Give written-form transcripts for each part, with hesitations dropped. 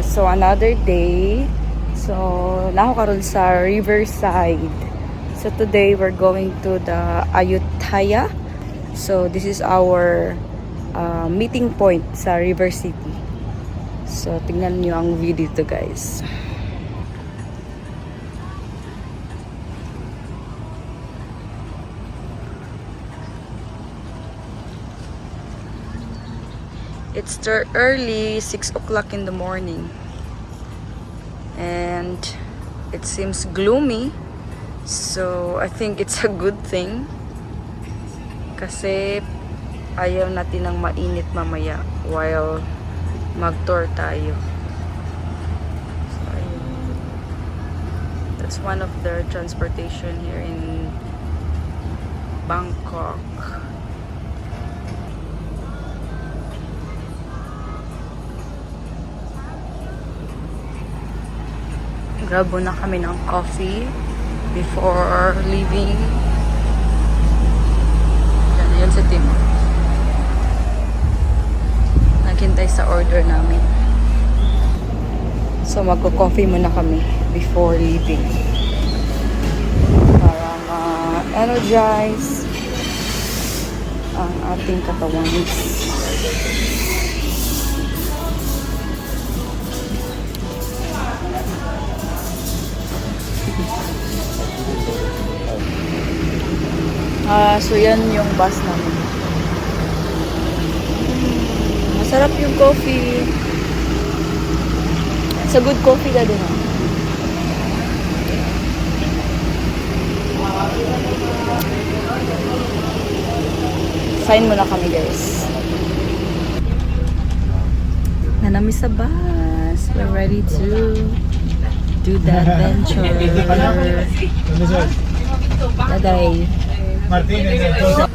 So another day. So naho karon sa Riverside. So today we're going to the Ayutthaya. So this is our meeting point sa River City. So tingnan niyo ang view dito, guys. It's early 6 o'clock in the morning. And it seems gloomy. So I think it's a good thing. Kasi ayaw natin ng mainit mamaya while mag-tour tayo. So, that's one of the transportation here in Bangkok. Grab muna kami ng coffee before leaving. Yan sa team. Naghintay sa order namin. So magko-coffee muna kami before leaving. Para ma-energize ang ating katawan. So yan yung bus namin. Masarap yung coffee. It's a good coffee ka din. Sign muna kami, guys. Nanami sa bus. We're ready to do the adventure. Daday. Martín, entonces.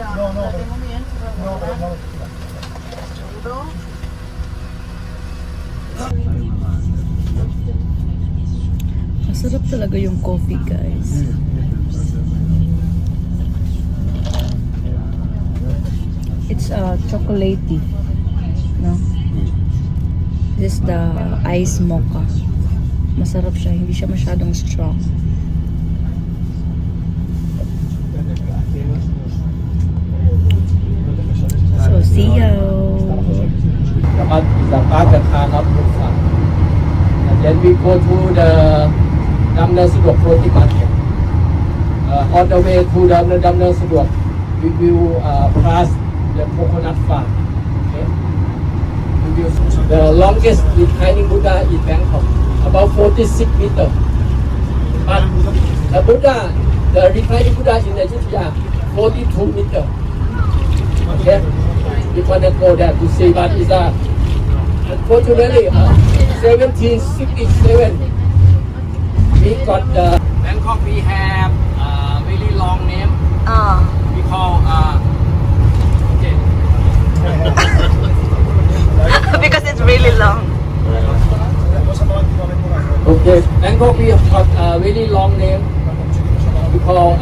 Masarap talaga yung coffee, guys. It's chocolatey, no? This is the ice mocha. Masarap siya, hindi siya masyadong strong. So, see you. Dapat Zakat Hanap Rufan. And then we go to the Damna Sudok Floating Market. On the way to the Damna Sudok, we will pass the coconut farm. Okay? We will, the longest reclining Buddha in Bangkok, about 46 meters. But the Buddha, the reclining Buddha in Ayutthaya, 42 meters. Okay? We want to go there to see, but it's unfortunately 1767 we got the Bangkok. We have a really long name. We call okay. Because it's really long. Okay, Bangkok we have got a really long name. We call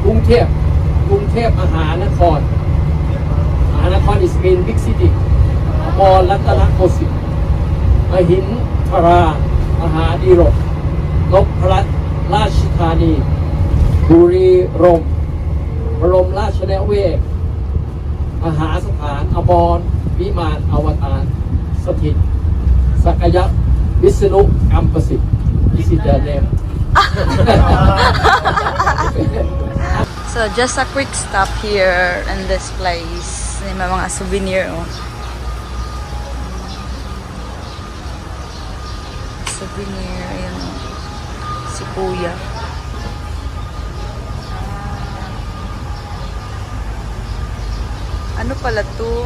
Gungthep. Gungthep Mahanakon. Mahanakon is main big city. Or Ratanakosit. Mahin Thara Mahadiro. Nopparat Rashthani. Buri Rom. Rom Rashnawe. Mahasathan Amon Viman Awatan Sathit Sakayat Visnu Kampasit. This is the name. So just a quick stop here in this place. May mga souvenir. Souvenir, ayun o. Si Kuya. Ano pala to?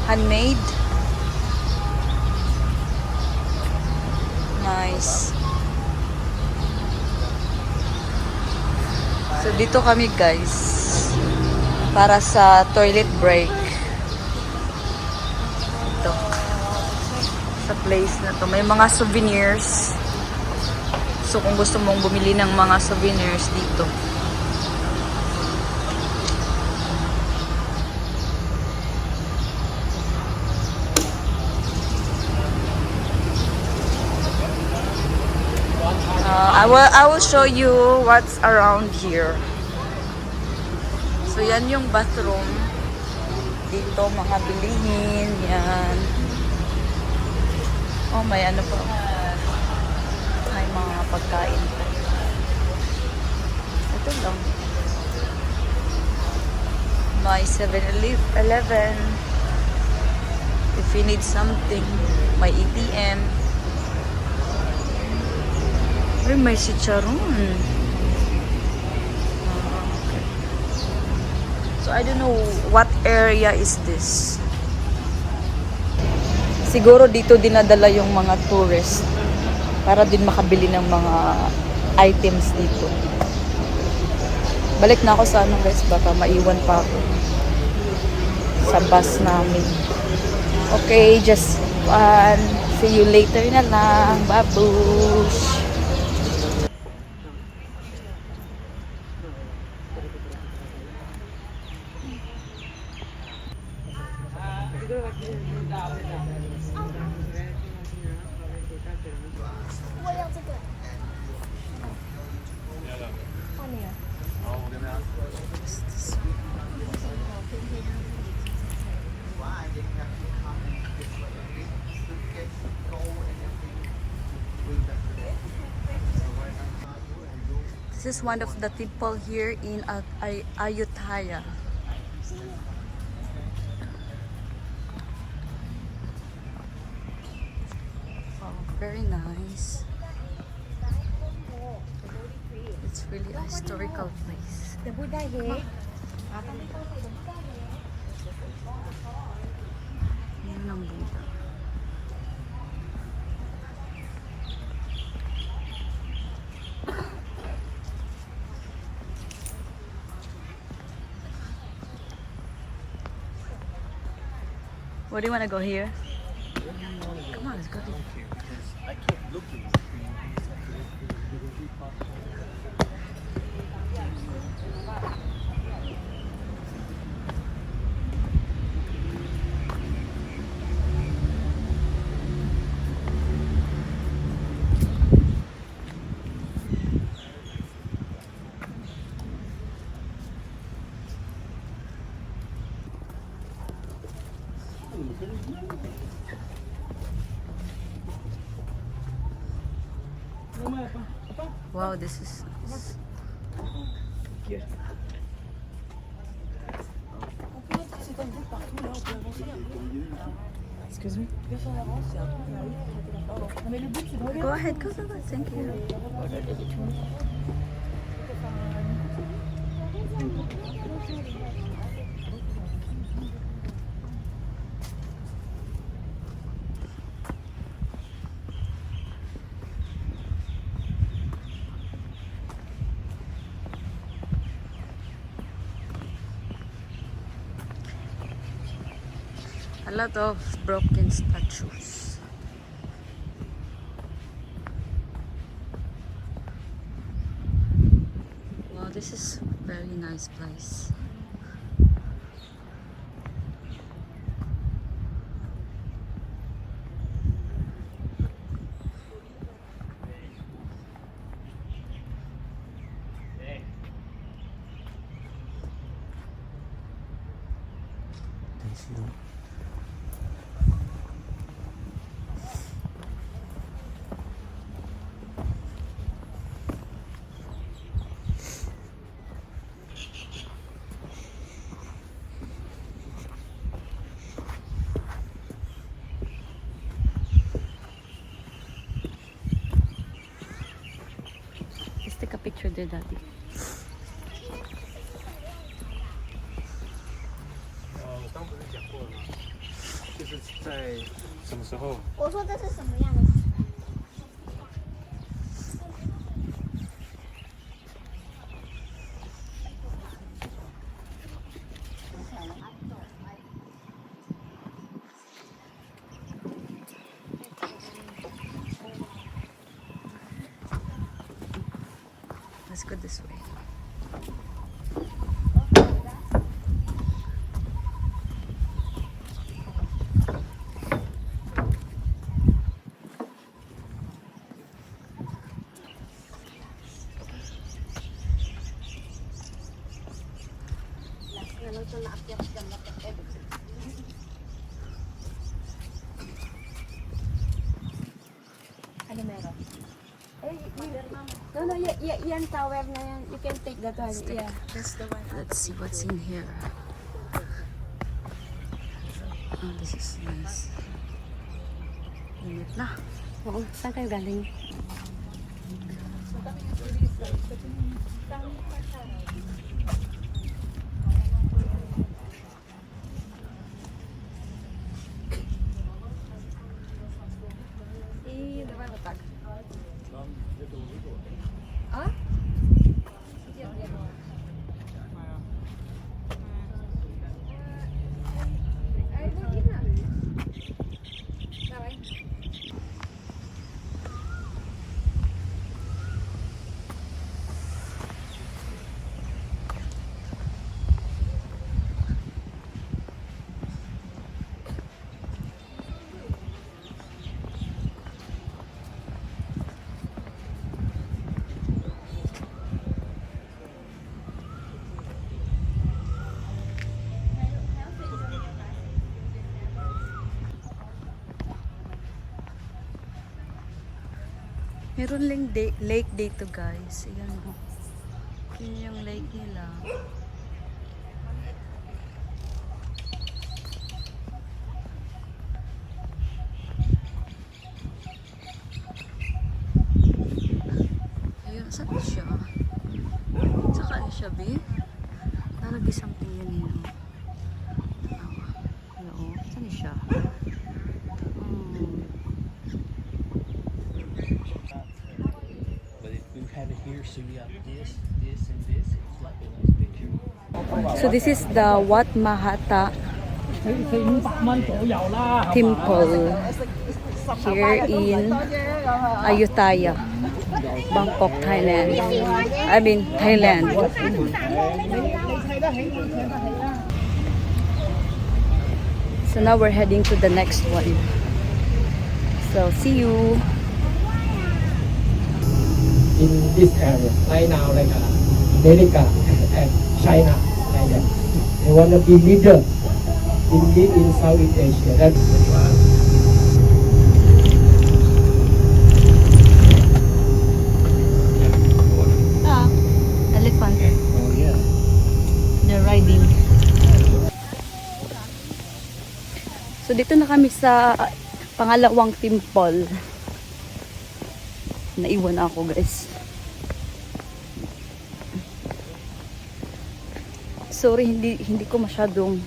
Handmade? Nice. So dito kami, guys, para sa toilet break. Ito. Sa place na to. May mga souvenirs. So kung gusto mong bumili ng mga souvenirs dito. I will show you what's around here. So yan yung bathroom. Dito mga bilihin, yan. Oh, may ano pa. May mga pagkain pa. Ito lang. May 7-Eleven. If you need something, may ATM. Ay, may chicharon. Okay. So, I don't know what area is this. Siguro dito dinadala yung mga tourist para din makabili ng mga items dito. Balik na ako sa ano guys, baka maiwan pa ako sa bus namin. Okay, just see you later na lang. Babush! This is one of the temple here in Ayutthaya. Oh, very nice. It's really a historical place. The Buddha here. Yan ang Buddha. Where do you want to go here? Come on, let's go here. I keep looking. Wow, this is Excuse me. Go ahead, go. Thank you. A lot of broken statues. Wow, this is a very nice place. Let's take a picture there, Daddy. 我刚不是讲过了吗？就是在什么时候？我说这是什么样的？Let's go this way. No, no, yan tower na yan. You can take that one. Yeah. That's the one. Let's see what's in here. Oh, this is nice. Init na. Oo, saan kayo galing? I давай вот так. А? Давай. Meron lang lake dito guys. Ayan o. Yun yung lake nila. Ayun, saan siya? Saka siya, B? Nalagi something yan yun. Hello, saan siya? But if we have it here, so you have this, this, and this, it's like a nice picture. So this is the Wat Mahata Temple here in Ayutthaya, Bangkok, Thailand. I mean Thailand. So now we're heading to the next one. So see you. In this area, right now, like America and China, like that. They want to be leader in Southeast Asia. That's Elephant. Oh, yeah. They're riding. So dito na kami sa pangalawang temple. Naiwan ako guys. Sorry, hindi ko masyadong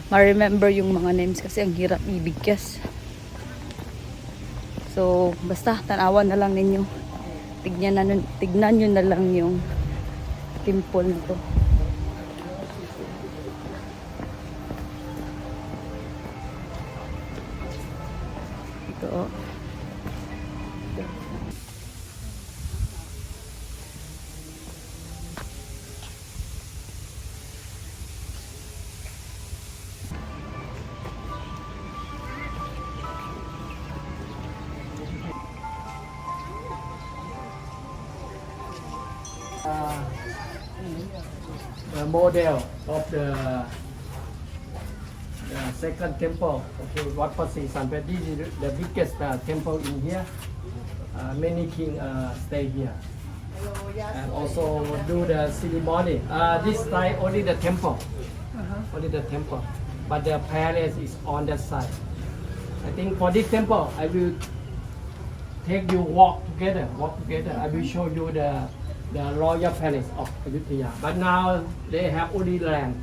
ma-remember yung mga names kasi ang hirap ibigkas. So basta tanawan na lang ninyo. Tignan nyo na lang yung temple na to. Ito oh. the model of the second temple. Okay, Wat Phra Sri This is the biggest temple in here. Many kings stay here. And also do the ceremony. This side only the temple. Only the temple. But the palace is on that side. I think for this temple, I will take you walk together. I will show you the royal palace of Ayutthaya. But now they have only land.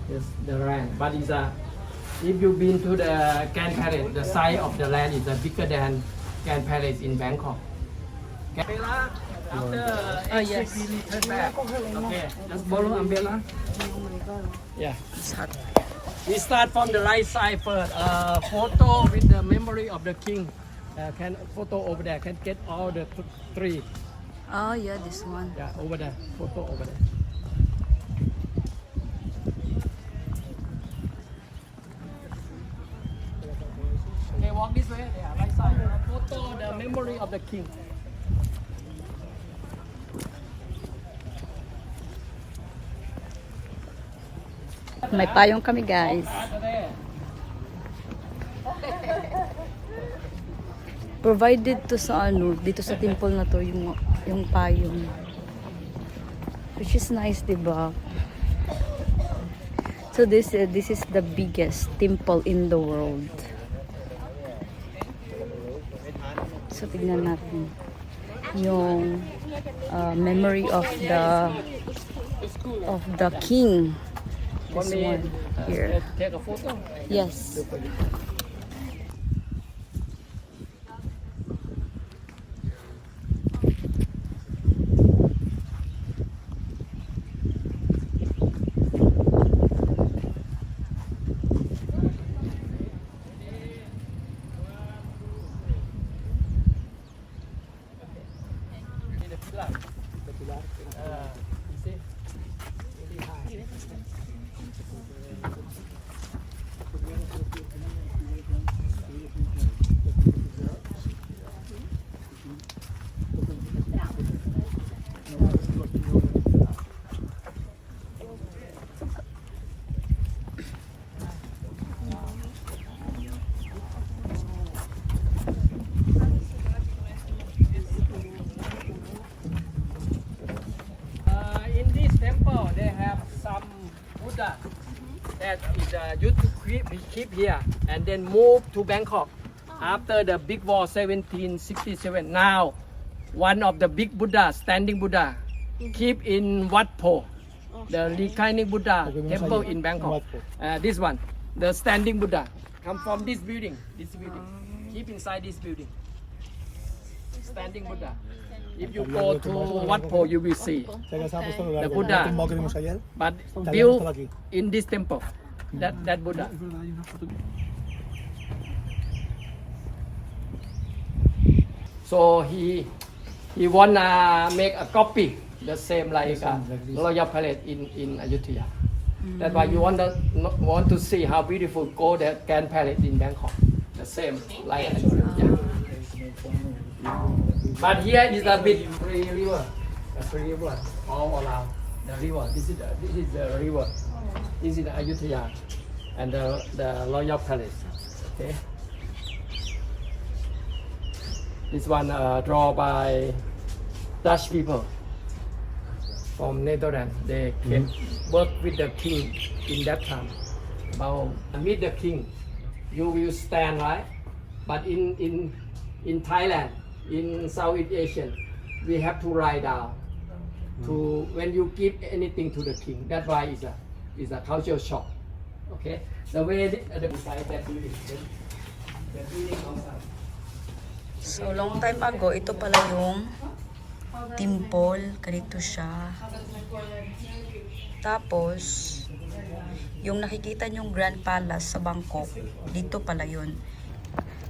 Yes, the land. But it's if you've been to the Grand Palace, the size of the land is bigger than Grand Palace in Bangkok. Umbrella, after yes. we return back. Okay, just follow umbrella. Yeah. It's hot. We start from the right side first. Photo with the memory of the king. Can photo over there. Can get all the three. Oh yeah, this one. Yeah, over there. Photo over there. Okay, walk this way. Yeah, right side. Photo the memory of the king. May payong kami guys. Provided to sa ano, dito sa temple na to, yung payong. Which is nice, diba? So this is the biggest temple in the world. So tignan natin yung memory of the king. This one here. Take a photo. Yes. In this temple, they have some Buddha that is used to keep here and then move to Bangkok after the big war 1767. Now, one of the big Buddha, standing Buddha, keep in Wat Po, the reclining Buddha temple in Bangkok. This one, the standing Buddha, come from this building. Keep inside this building. Standing Buddha. If you go to Wat Po, you will see the Buddha, but built in this temple. That Buddha. So he wanna make a copy the same like Royal Palace in Ayutthaya. That's why you want to see how beautiful Golden Grand Palace in Bangkok. The same like Ayutthaya. But here is a bit free river, all around the river. This is the river. This is the Ayutthaya and the Royal Palace. Okay. This one drawn by Dutch people from Netherlands. They came work with the king in that time. About meet the king, you will stand right. But in Thailand, in Southeast Asia, we have to lie down. To when you give anything to the king, that's why it's a cultural shock. Okay, the way beside that building, the building outside. So, long time ago, ito pala yung temple. Ganito siya. Tapos, yung nakikita nyong Grand Palace sa Bangkok, dito pala yun.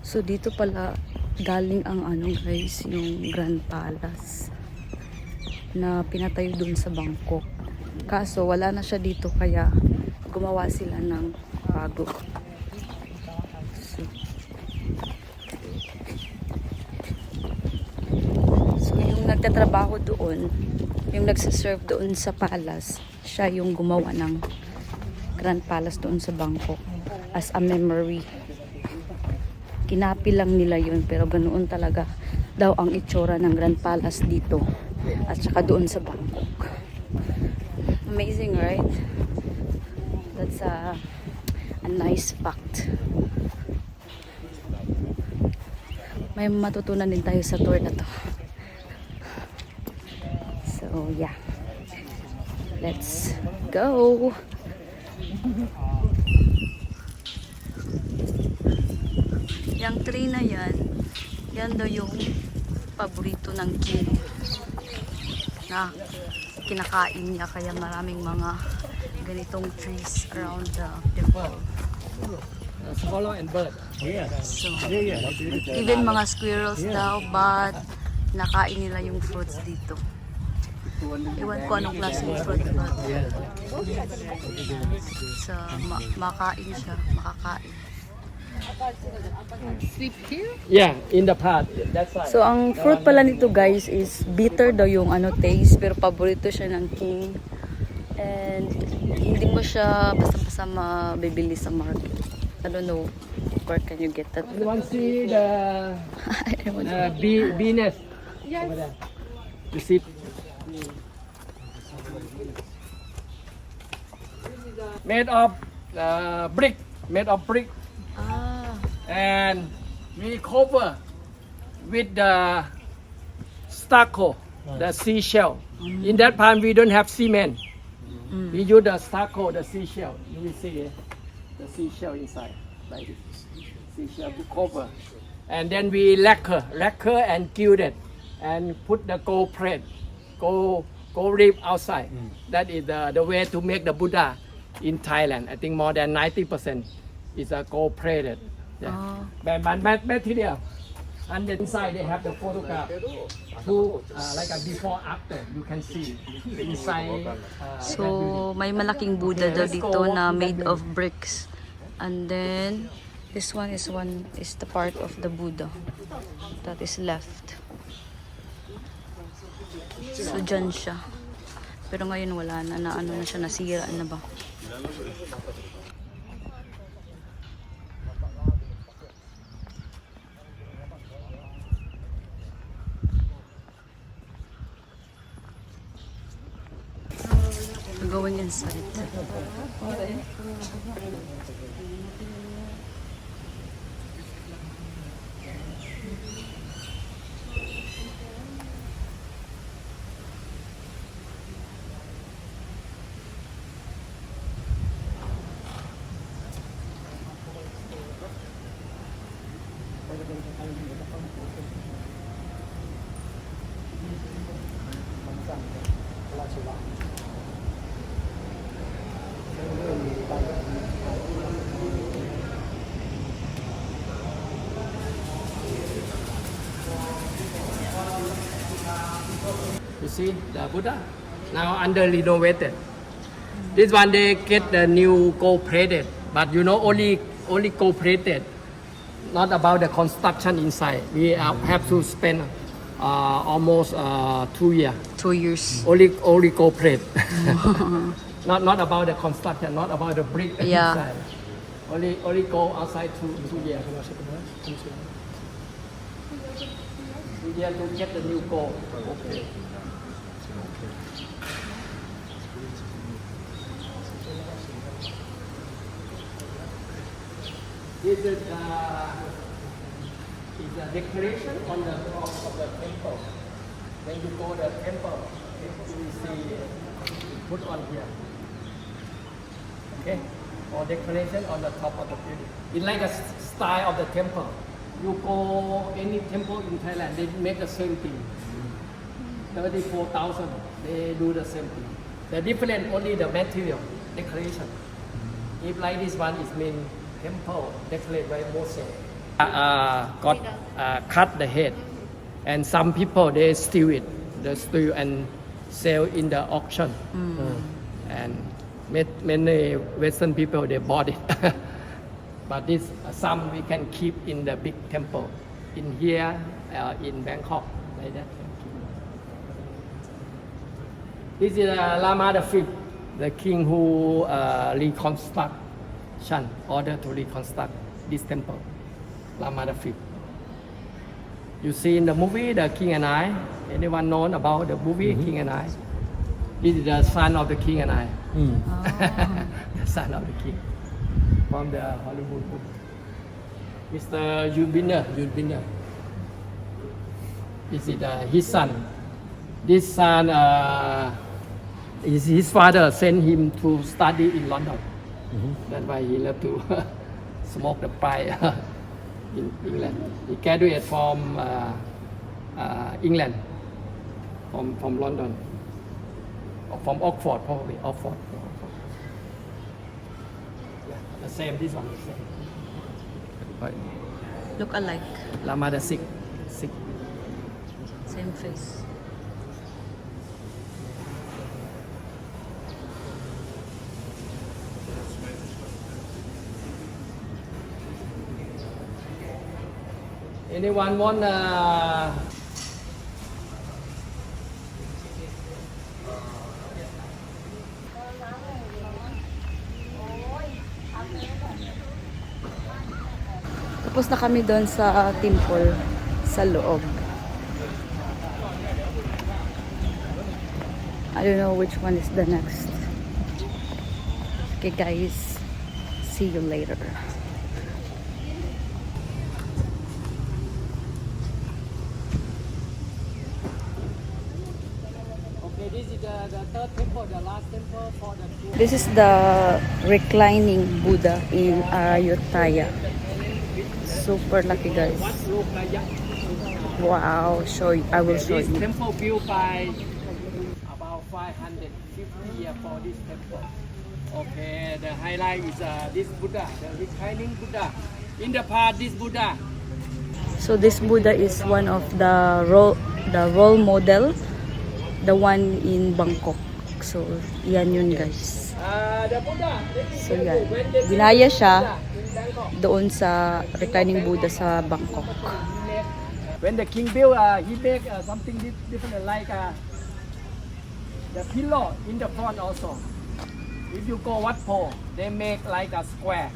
So, dito pala galing ang guys, yung Grand Palace na pinatayo dun sa Bangkok. Kaso, wala na siya dito kaya gumawa sila ng bago. Nagtatrabaho doon, yung nagsiserve doon sa palace, siya yung gumawa ng Grand Palace doon sa Bangkok as a memory. Kinapi lang nila yun, pero ganoon talaga daw ang itsura ng Grand Palace dito at saka doon sa Bangkok. Amazing, right? That's a nice fact. May matutunan din tayo sa tour na to. So, yeah. Let's go. Yang tree na yan daw yung paborito ng king na kinakain niya, kaya maraming mga ganitong trees around the temple. Swallow and bird. So, even mga squirrels daw, but nakain nila yung fruits dito. Iwan ko anong klaseng fruit ba. So, makain siya, makakain. Yeah, in the pot. That's right. So, ang fruit pala nito guys is bitter daw yung taste, pero paborito siya ng king. And hindi mo siya basta-basta mabibili sa market. I don't know. Where can you get that? Anyone see the I don't want bee nest? Over there. You see? Made of brick. Made of brick. Ah, And we cover with the stucco, the seashell. In that time, we don't have cement. We use the stucco, the seashell. You will see the seashell inside, like this. Seashell to cover. And then we lacquer and gild it, and put the gold plate, gold rib outside. That is the way to make the Buddha in Thailand. I think more than 90% is a gold plated. Yeah. But material. And then inside they have the photograph to like a before after. You can see inside. so may malaking Buddha daw dito na made of bricks. And then this one is the part of the Buddha that is left. So dyan siya. Pero ngayon wala na ano na siya, nasira na ba? We're going inside. You see the Buddha now under renovated. This one they get the new gold plated, but you know only gold plated. Not about the construction inside. We have to spend almost 2 years. 2 years. Only gold plate. not about the construction, not about the brick Yeah. inside. Only go outside 2 years. 2 years to get the new gold. Okay. This is a decoration on the top of the temple. When you go to the temple, you will see put on here. Okay? Or decoration on the top of the building. It's like a style of the temple. You go any temple in Thailand, they make the same thing. 34,000, they do the same thing. The different only the material, decoration. If like this one is mean temple decorated by Moses. Got cut the head, and some people they steal it, and sell in the auction. And many Western people they bought it. But this some we can keep in the big temple in here in Bangkok like that. This is Lama V, the king who order to reconstruct this temple. Lama V. You see in the movie The King and I. Anyone know about the movie King and I? This is the son of the King and I. The son of the king from the Hollywood movie. Mr. Yuen Binder. This is his son. This son, his father sent him to study in London. That's why he love to smoke the pipe in England. He graduated from England, from London, or from Oxford probably. Oxford. Yeah, the same. This one the same. Right. Look alike. Lama the Sikh. Same face. Anyone want Tapos na kami doon sa temple sa loob. I don't know which one is the next. Okay guys, see you later. Okay, this is the third temple, the last temple for the tour. This is the reclining Buddha in Ayutthaya. Super lucky guys. Look like Wow, I will show this you. temple built by about 550 years for this temple. Okay, the highlight is this Buddha, the reclining Buddha. In the past, this Buddha. So this Buddha is one of the role model, the one in Bangkok. So yan yun guys. The Buddha. So yan, ginaya siya doon sa reclining Buddha sa Bangkok. When the king built, he make something different like the pillar in the front also. If you go Wat Po, they make like a square,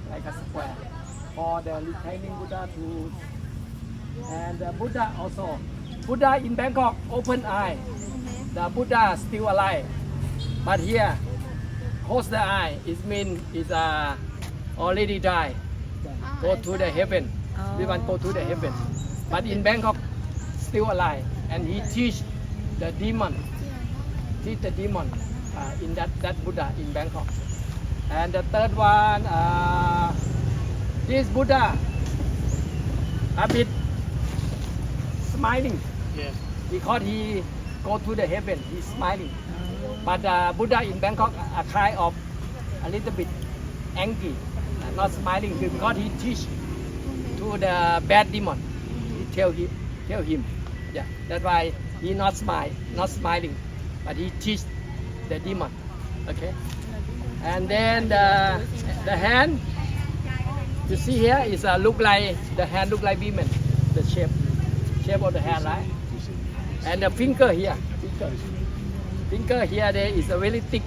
like a square for the reclining Buddha to. And the Buddha also. Buddha in Bangkok, open eye. The Buddha still alive. But here, close the eye. It means it's already died. Go to the heaven. We want go to the heaven. But in Bangkok, still alive. And he teach the demon. Teach the demon in that Buddha in Bangkok. And the third one, this Buddha, a bit smiling. Yes. Because he go to the heaven, he's smiling. But Buddha in Bangkok are kind of a little bit angry, not smiling because he teach to the bad demon. He tell him, yeah. That's why he not smiling, but he teach the demon. Okay. And then the hand you see here is look like the hand look like women, the shape of the hand, right? And the finger here, finger here there is very thick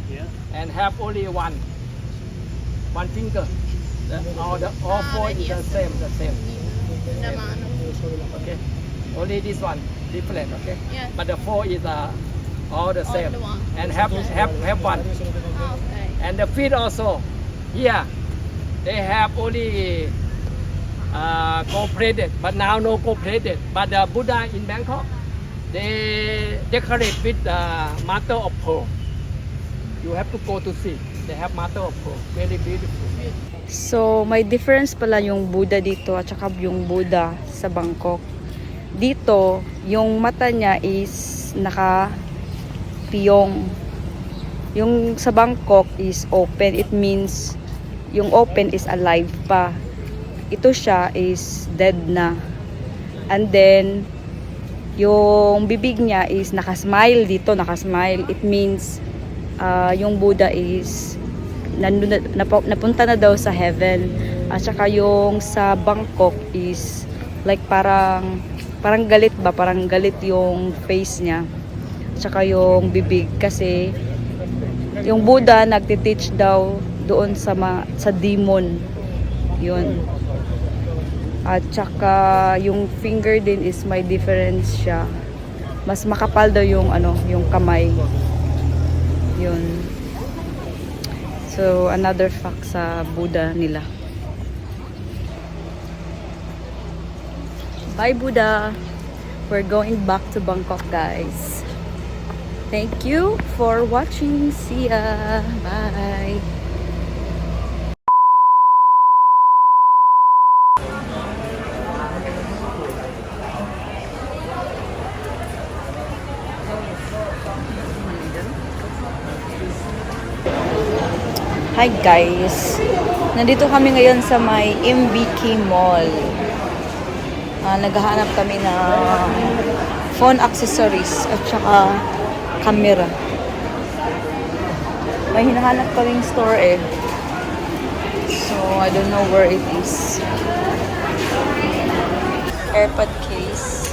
Yeah. and have only one finger. All four is the same. Okay. Only this one different. Okay. Yeah. But the four is all the same the one. and have one. Okay. And the feet also here they have only cooperated, but now no cooperated. But the Buddha in Bangkok, they decorate with mother of pearl. You have to go to see. They have mother of pearl, very beautiful. So may difference pala yung Buddha dito at saka yung Buddha sa Bangkok. Dito, yung mata niya is naka-piyong. Yung sa Bangkok is open. It means yung open is alive pa. Ito siya is dead na. And then yung bibig niya is nakasmile dito, nakasmile. It means yung Buddha is napunta na daw sa heaven. At saka yung sa Bangkok is like parang galit ba? Parang galit yung face niya. At saka yung bibig kasi yung Buddha nagtiteach daw doon sa demon. Yun. At saka yung finger din is may difference siya. Mas makapal daw yung yung kamay. Yun. So another fact sa Buddha nila. Bye Buddha. We're going back to Bangkok, guys. Thank you for watching. See ya. Bye. Hi guys, nandito kami ngayon sa may MBK Mall. Naghahanap kami ng phone accessories at saka camera. May hinahanap kaming store eh. So I don't know where it is. AirPod case.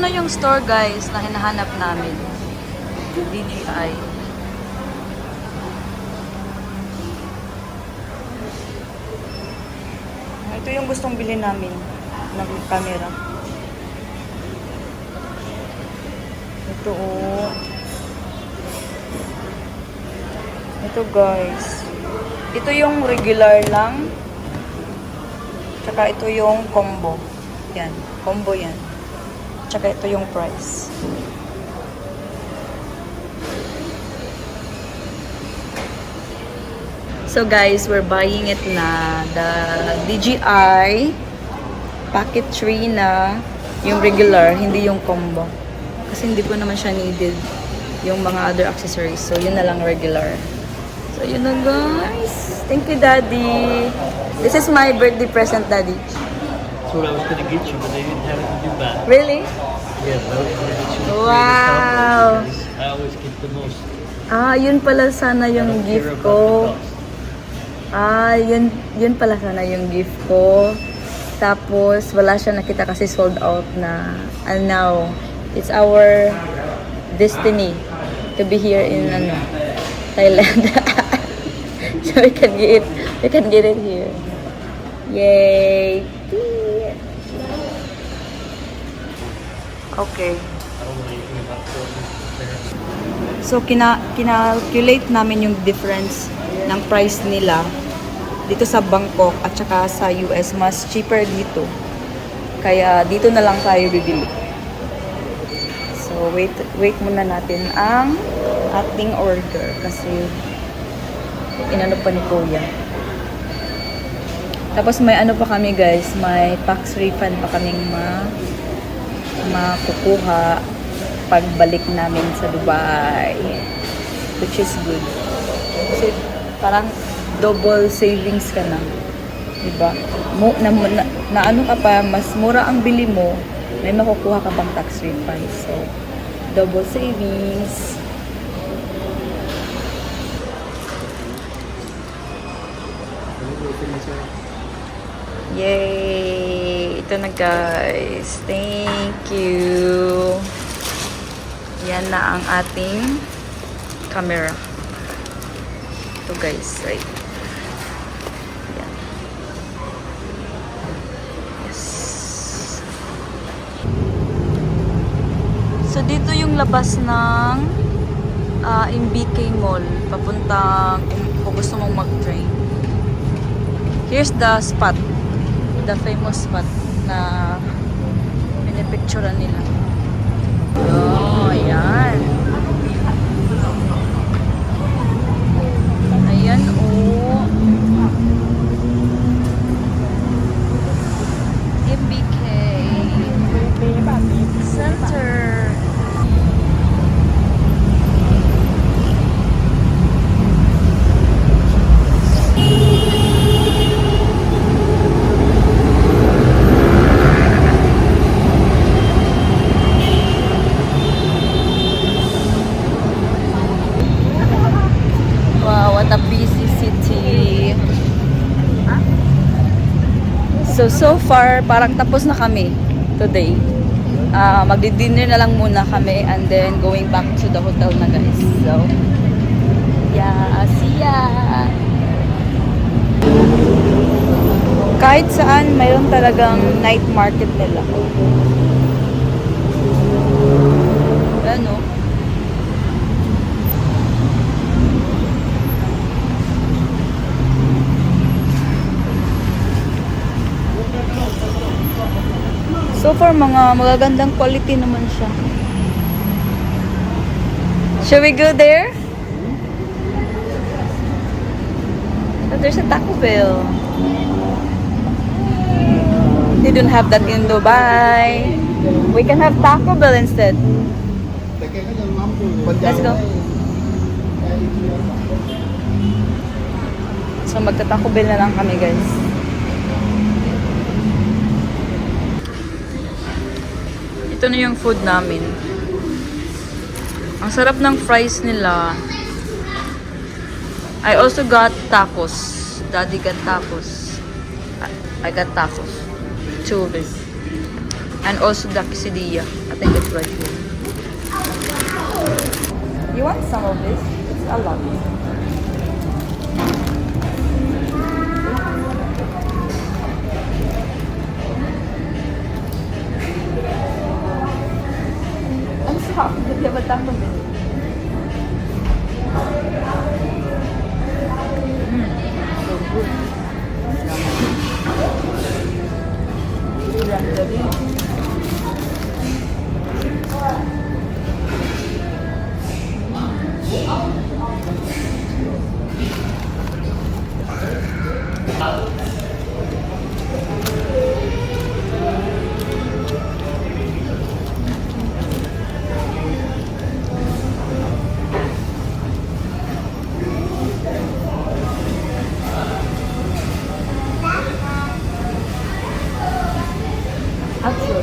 na yung store guys na hinahanap namin. DJI. Ito yung gustong bilhin namin ng camera. Ito oh. Ito guys. Ito yung regular lang. Tsaka ito yung combo. Yan. Combo yan. Tsaka ito yung price. So guys, we're buying it na. The DJI Pocket 3 na yung regular, hindi yung combo. Kasi hindi ko naman siya needed yung mga other accessories. So yun na lang regular. So yun na guys. Thank you Daddy. This is my birthday present Daddy. That's what I was going to get you, but they didn't have it in Dubai. Really? Yeah, but I was going to get you. Wow. I always get the most. Ah, yun pala sana I yung don't care gift about ko. the cost. Ah, yun pala sana yung gift ko. Tapos, wala siya nakita kasi sold out na. And now, it's our destiny to be here in Thailand. So we can get it here. Yay! Okay. I don't know anything about clothing. So, kinalculate namin yung difference ng price nila dito sa Bangkok at saka sa US. Mas cheaper dito. Kaya, dito na lang tayo bibili. So, wait muna natin ang ating order kasi inano pa ni Kuya. Tapos, may ano pa kami guys, may tax refund pa kaming makukuha pagbalik namin sa Dubai, which is good kasi parang double savings ka na, diba? Na ano ka pa, mas mura ang bili mo, may makukuha ka pang tax refund, so double savings. Yay! Ito na guys. Thank you. Yan na ang ating camera. Ito guys. Right. Yan. Yes. So dito yung labas ng MBK Mall. Papuntang kung gusto mong mag-train. Here's the spot. The famous spot na pinipicturean nila. Oh, ayan. Ayan, oh. MBK Center. A busy city. So far, parang tapos na kami today. Magdi-dinner na lang muna kami and then going back to the hotel na guys. So, yeah, see ya! Kahit saan, mayroon talagang night market nila. Ano? So far, mga magagandang quality naman siya. Shall we go there? Oh, there's a Taco Bell. They don't have that in Dubai. We can have Taco Bell instead. Let's go. So magta-Taco Bell na lang kami guys. Ito na yung food namin. Ang sarap ng fries nila. I also got tacos. Daddy got tacos. I got tacos. 2 of it. And also the quesadilla. I think it's right here. You want some of this? It's a lot. Ang sarap. Hindi ba tapos din? So good. Actually,